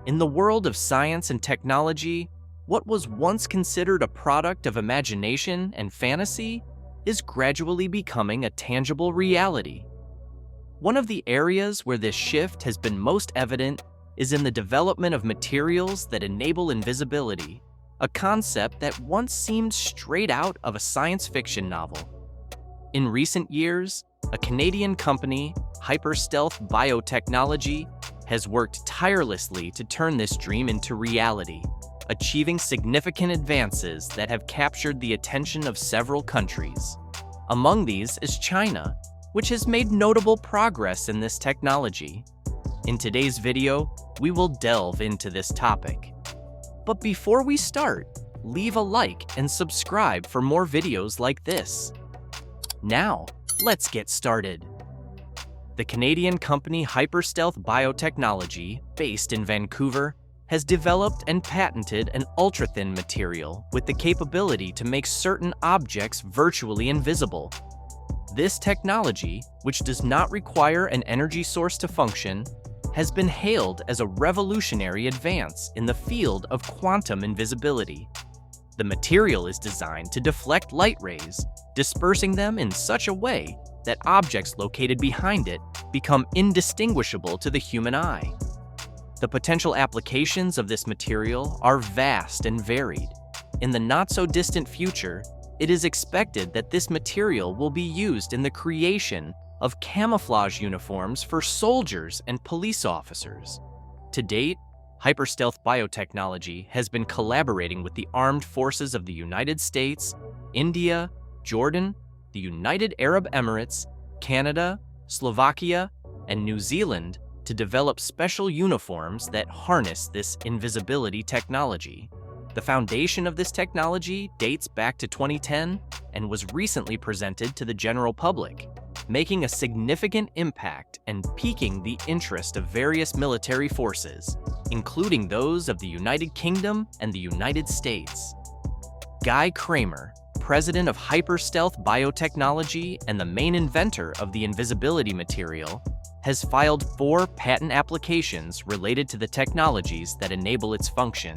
In the world of science and technology, what was once considered a product of imagination and fantasy is gradually becoming a tangible reality. One of the areas where this shift has been most evident is in the development of materials that enable invisibility, a concept that once seemed straight out of a science fiction novel. In recent years, a Canadian company, Hyperstealth Biotechnology, has worked tirelessly to turn this dream into reality, achieving significant advances that have captured the attention of several countries. Among these is China, which has made notable progress in this technology. In today's video, we will delve into this topic. But before we start, leave a like and subscribe for more videos like this. Now, let's get started. The Canadian company Hyperstealth Biotechnology, based in Vancouver, has developed and patented an ultra-thin material with the capability to make certain objects virtually invisible. This technology, which does not require an energy source to function, has been hailed as a revolutionary advance in the field of quantum invisibility. The material is designed to deflect light rays, dispersing them in such a way that objects located behind it become indistinguishable to the human eye. The potential applications of this material are vast and varied. In the not-so-distant future, it is expected that this material will be used in the creation of camouflage uniforms for soldiers and police officers. To date, Hyperstealth Biotechnology has been collaborating with the armed forces of the United States, India, Jordan, the United Arab Emirates, Canada, Slovakia, and New Zealand to develop special uniforms that harness this invisibility technology. The foundation of this technology dates back to 2010 and was recently presented to the general public, making a significant impact and piquing the interest of various military forces, including those of the United Kingdom and the United States. Guy Kramer, president of Hyperstealth Biotechnology and the main inventor of the invisibility material, has filed 4 patent applications related to the technologies that enable its function.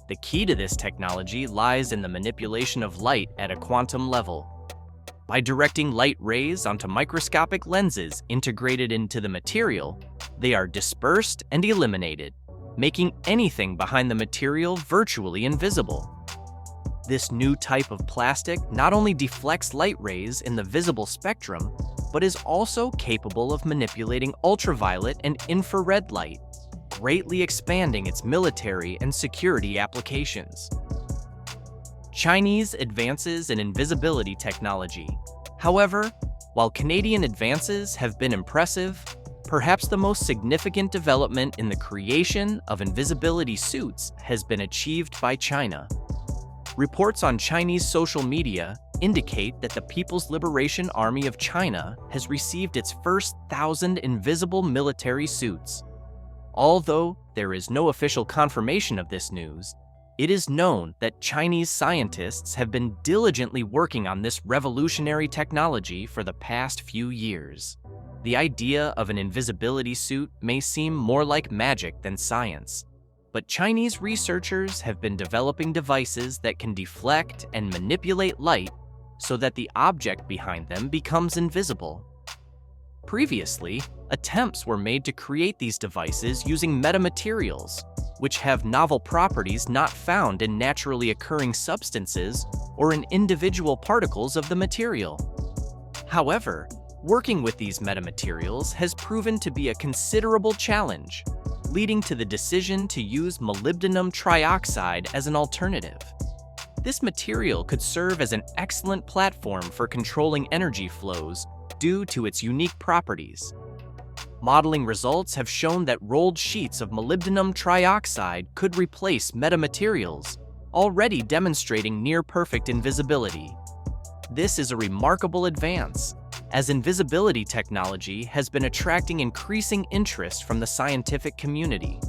The key to this technology lies in the manipulation of light at a quantum level. By directing light rays onto microscopic lenses integrated into the material, they are dispersed and eliminated, making anything behind the material virtually invisible. This new type of plastic not only deflects light rays in the visible spectrum, but is also capable of manipulating ultraviolet and infrared light, greatly expanding its military and security applications. Chinese advances in invisibility technology. However, while Canadian advances have been impressive, perhaps the most significant development in the creation of invisibility suits has been achieved by China. Reports on Chinese social media indicate that the People's Liberation Army of China has received its first 1,000 invisible military suits. Although there is no official confirmation of this news, it is known that Chinese scientists have been diligently working on this revolutionary technology for the past few years. The idea of an invisibility suit may seem more like magic than science, but Chinese researchers have been developing devices that can deflect and manipulate light so that the object behind them becomes invisible. Previously, attempts were made to create these devices using metamaterials, which have novel properties not found in naturally occurring substances or in individual particles of the material. However, working with these metamaterials has proven to be a considerable challenge, leading to the decision to use molybdenum trioxide as an alternative. This material could serve as an excellent platform for controlling energy flows due to its unique properties. Modeling results have shown that rolled sheets of molybdenum trioxide could replace metamaterials, already demonstrating near-perfect invisibility. This is a remarkable advance, as invisibility technology has been attracting increasing interest from the scientific community.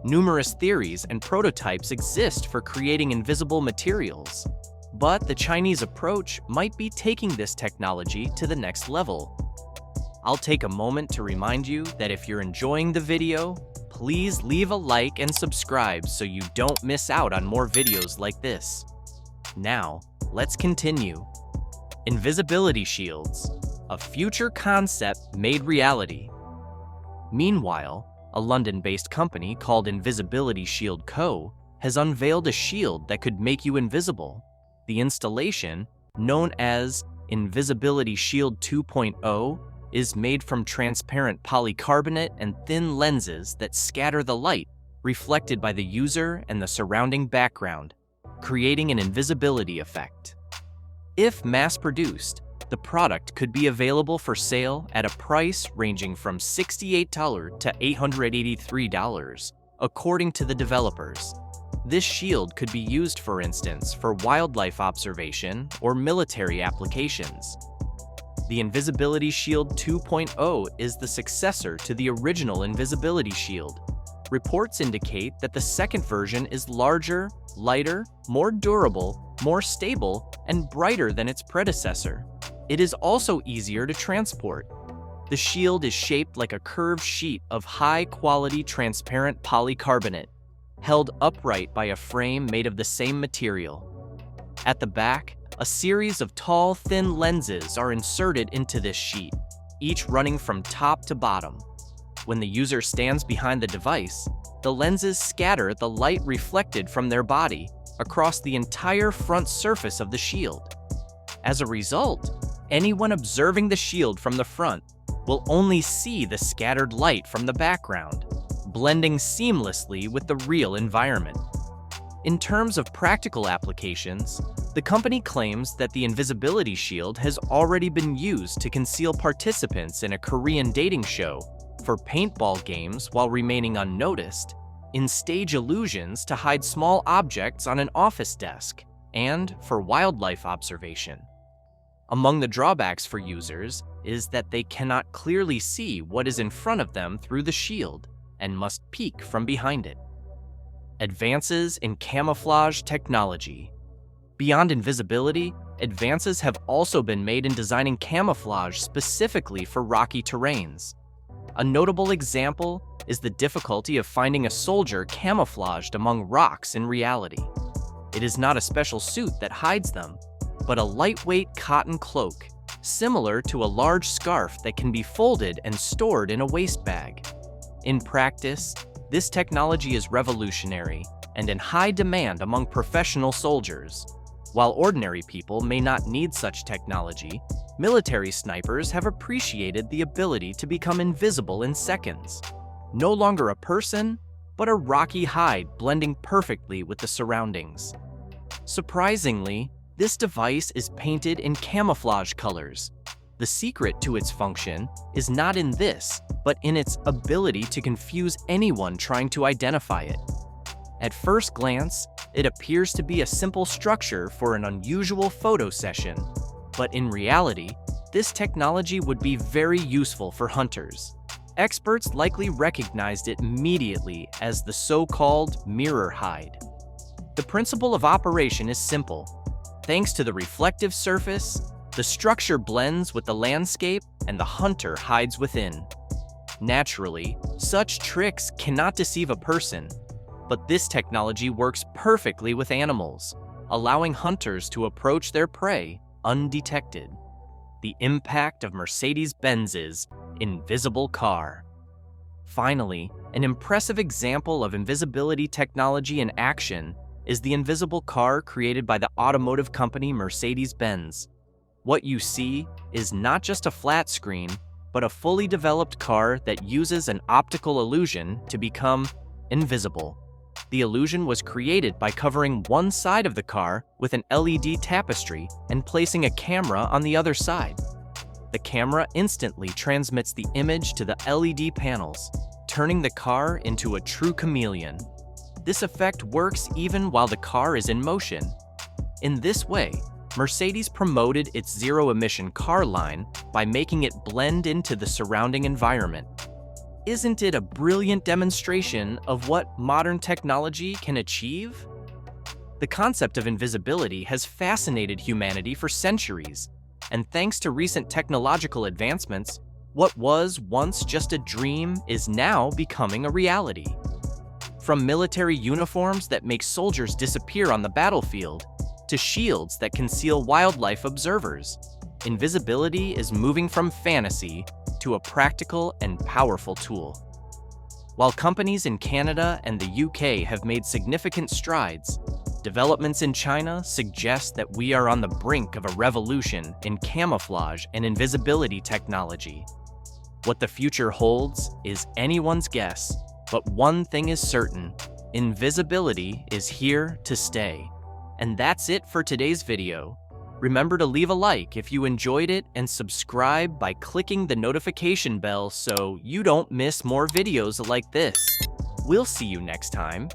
Numerous theories and prototypes exist for creating invisible materials, but the Chinese approach might be taking this technology to the next level. I'll take a moment to remind you that if you're enjoying the video, Please leave a like and subscribe so you don't miss out on more videos like this. Now, let's continue. Invisibility shields, a future concept made reality. Meanwhile, a London-based company called Invisibility Shield Co. has unveiled a shield that could make you invisible. The installation, known as Invisibility Shield 2.0, is made from transparent polycarbonate and thin lenses that scatter the light reflected by the user and the surrounding background, creating an invisibility effect. If mass-produced, the product could be available for sale at a price ranging from $68 to $883, according to the developers. This shield could be used, for instance, for wildlife observation or military applications. The Invisibility Shield 2.0 is the successor to the original Invisibility Shield. Reports indicate that the second version is larger, lighter, more durable, more stable, and brighter than its predecessor. It is also easier to transport. The shield is shaped like a curved sheet of high-quality transparent polycarbonate, held upright by a frame made of the same material. At the back, a series of tall, thin lenses are inserted into this sheet, each running from top to bottom. When the user stands behind the device, the lenses scatter the light reflected from their body across the entire front surface of the shield. As a result, anyone observing the shield from the front will only see the scattered light from the background, blending seamlessly with the real environment. In terms of practical applications, the company claims that the Invisibility Shield has already been used to conceal participants in a Korean dating show, for paintball games while remaining unnoticed, in stage illusions to hide small objects on an office desk, and for wildlife observation. Among the drawbacks for users is that they cannot clearly see what is in front of them through the shield and must peek from behind it. Advances in camouflage technology. Beyond invisibility, advances have also been made in designing camouflage specifically for rocky terrains. A notable example is the difficulty of finding a soldier camouflaged among rocks in reality. It is not a special suit that hides them, but a lightweight cotton cloak, similar to a large scarf that can be folded and stored in a waste bag. In practice, this technology is revolutionary and in high demand among professional soldiers. While ordinary people may not need such technology, military snipers have appreciated the ability to become invisible in seconds. No longer a person, but a rocky hide blending perfectly with the surroundings. Surprisingly, this device is painted in camouflage colors. The secret to its function is not in this, but in its ability to confuse anyone trying to identify it. At first glance, it appears to be a simple structure for an unusual photo session, but in reality, this technology would be very useful for hunters. Experts likely recognized it immediately as the so-called mirror hide. The principle of operation is simple. Thanks to the reflective surface, the structure blends with the landscape and the hunter hides within. Naturally, such tricks cannot deceive a person, but this technology works perfectly with animals, allowing hunters to approach their prey undetected. The impact of Mercedes-Benz's invisible car. Finally, an impressive example of invisibility technology in action is the invisible car created by the automotive company Mercedes-Benz. What you see is not just a flat screen, but a fully developed car that uses an optical illusion to become invisible. The illusion was created by covering one side of the car with an LED tapestry and placing a camera on the other side. The camera instantly transmits the image to the LED panels, turning the car into a true chameleon. This effect works even while the car is in motion. In this way, Mercedes promoted its zero-emission car line by making it blend into the surrounding environment. Isn't it a brilliant demonstration of what modern technology can achieve? The concept of invisibility has fascinated humanity for centuries, and thanks to recent technological advancements, What was once just a dream is now becoming a reality. From military uniforms that make soldiers disappear on the battlefield, to shields that conceal wildlife observers, invisibility is moving from fantasy to a practical and powerful tool. While companies in Canada and the UK have made significant strides, developments in China suggest that we are on the brink of a revolution in camouflage and invisibility technology. What the future holds is anyone's guess, but one thing is certain: invisibility is here to stay. And that's it for today's video. Remember to leave a like if you enjoyed it and subscribe by clicking the notification bell so you don't miss more videos like this. We'll see you next time.